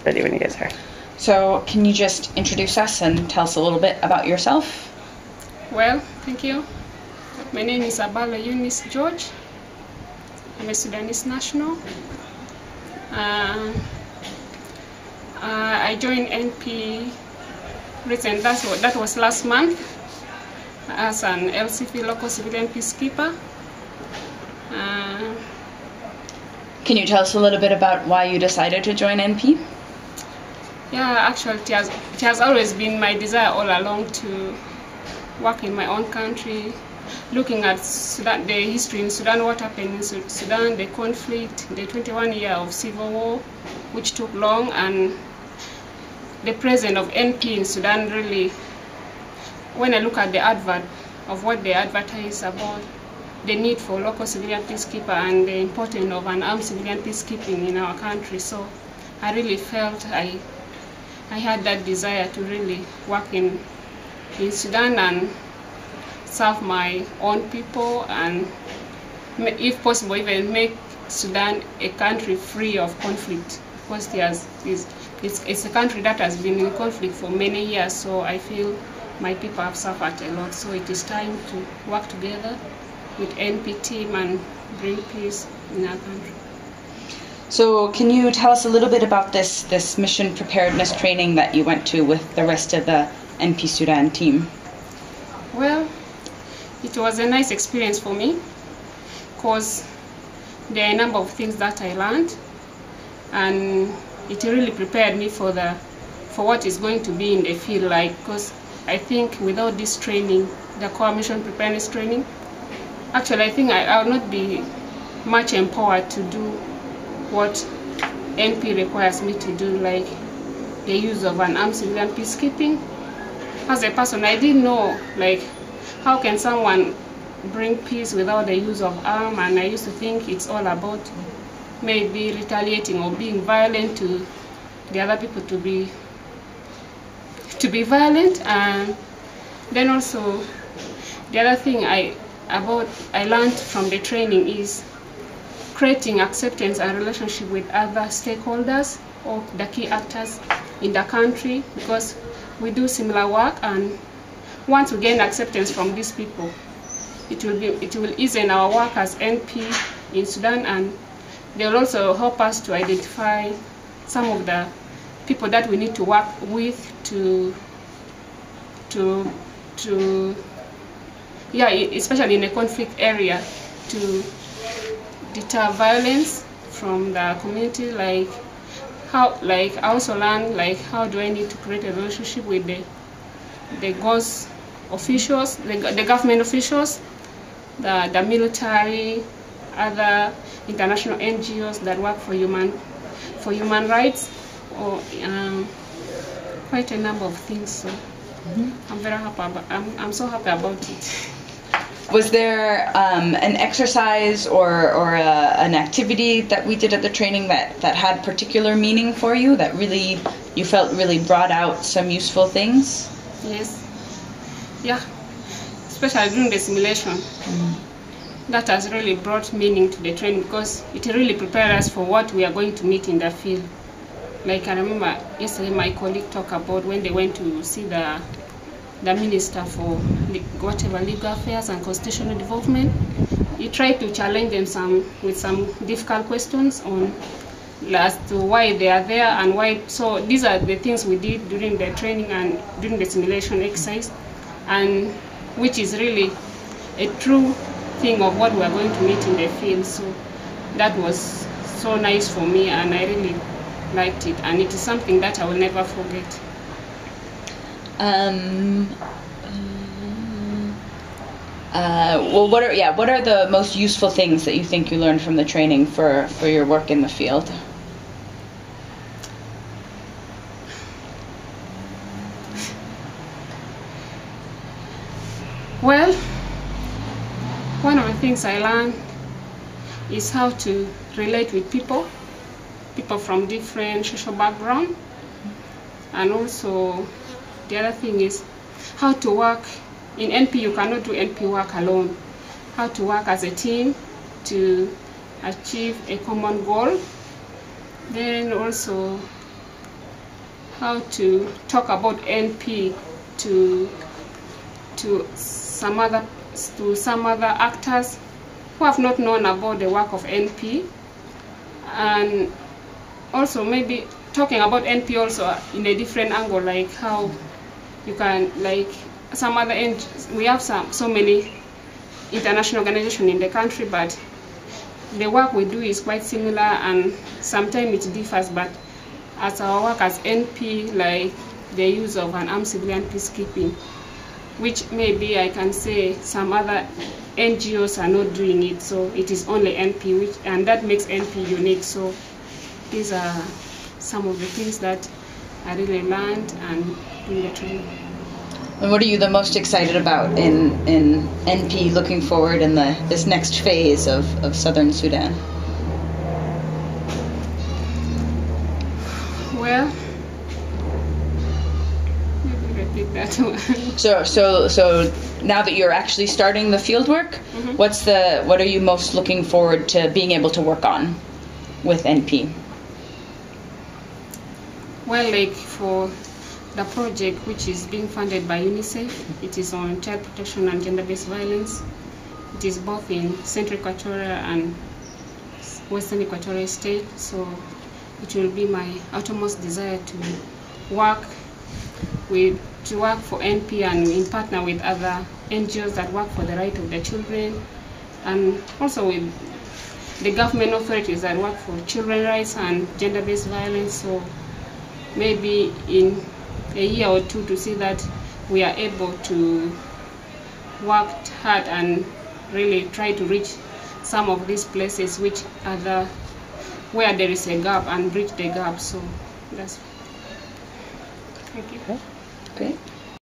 ready when you guys are. So can you just introduce us and tell us a little bit about yourself? Well, thank you. My name is Abalo Eunice George. I'm a Sudanese national. I joined NP recently, that was last month, as an LCP, local civilian peacekeeper. Can you tell us a little bit about why you decided to join NP? Yeah, actually it has always been my desire all along to work in my own country, looking at Sudan, the history in Sudan, what happened in Sudan, the conflict, the 21 years of civil war, which took long, and the presence of NP in Sudan really, when I look at the advert of what they advertise about the need for local civilian peacekeeper and the importance of an armed civilian peacekeeping in our country, so I really felt I had that desire to really work in Sudan and serve my own people, and if possible even make Sudan a country free of conflict, because it's a country that has been in conflict for many years, so I feel my people have suffered a lot, so it is time to work together with NP team and bring peace in our country. So can you tell us a little bit about this mission preparedness training that you went to with the rest of the NP Sudan team? Well, it was a nice experience for me, because there are a number of things that I learned, and it really prepared me for what is going to be in the field. Like, because I think without this training, the core mission preparedness training, actually I think I will not be much empowered to do what NP requires me to do, like the use of an armed civilian peacekeeping. As a person, I didn't know, like, how can someone bring peace without the use of arms, and I used to think it's all about maybe retaliating or being violent to the other people, to be violent. And then also the other thing I learned from the training is creating acceptance and relationship with other stakeholders or the key actors in the country, because we do similar work, and once we gain acceptance from these people, it will ease in our work as NP in Sudan, and they will also help us to identify some of the people that we need to work with especially in a conflict area, to deter violence from the community. Like I also learned, like, how do I need to create a relationship with the GOS officials, the government officials, the military, other international NGOs that work for human rights, or quite a number of things. So I'm very happy about. I'm so happy about it. Was there an exercise or an activity that we did at the training that had particular meaning for you, that really you felt really brought out some useful things? Yes. Yeah. Especially during the simulation. That has really brought meaning to the training, because it really prepared us for what we are going to meet in the field. Like, I remember yesterday my colleague talked about when they went to see the minister for whatever legal affairs and constitutional development. He tried to challenge them with some difficult questions on as to why they are there and why. So these are the things we did during the training and during the simulation exercise, and which is really a true thing of what we are going to meet in the field. So that was so nice for me, and I really liked it, and it is something that I will never forget. Well, what are the most useful things that you think you learned from the training for your work in the field? Well, one of the things I learned is how to relate with people from different social backgrounds, and also the other thing is how to work in NP. You cannot do NP work alone. How to work as a team to achieve a common goal. Then also how to talk about NP to some other actors who have not known about the work of NP, and also maybe talking about NP also in a different angle, like how you can, like some other we have so many international organizations in the country, but the work we do is quite similar and sometimes it differs. But as our work as NP, like the use of an armed civilian peacekeeping, which maybe I can say some other NGOs are not doing it, so it is only NP, and that makes NP unique. So these are some of the things that I really learned and doing the training. And what are you the most excited about in NP looking forward in this next phase of Southern Sudan? Well, maybe repeat that one. So now that you're actually starting the field work, what are you most looking forward to being able to work on with NP? Well, like for the project which is being funded by UNICEF, it is on child protection and gender-based violence. It is both in Central Equatoria and Western Equatorial State, so it will be my utmost desire to work for NP and in partner with other NGOs that work for the right of the children, and also with the government authorities that work for children's rights and gender-based violence. So maybe in a year or two to see that we are able to work hard and really try to reach some of these places which are where there is a gap, and bridge the gap. So that's. Thank you. Okay.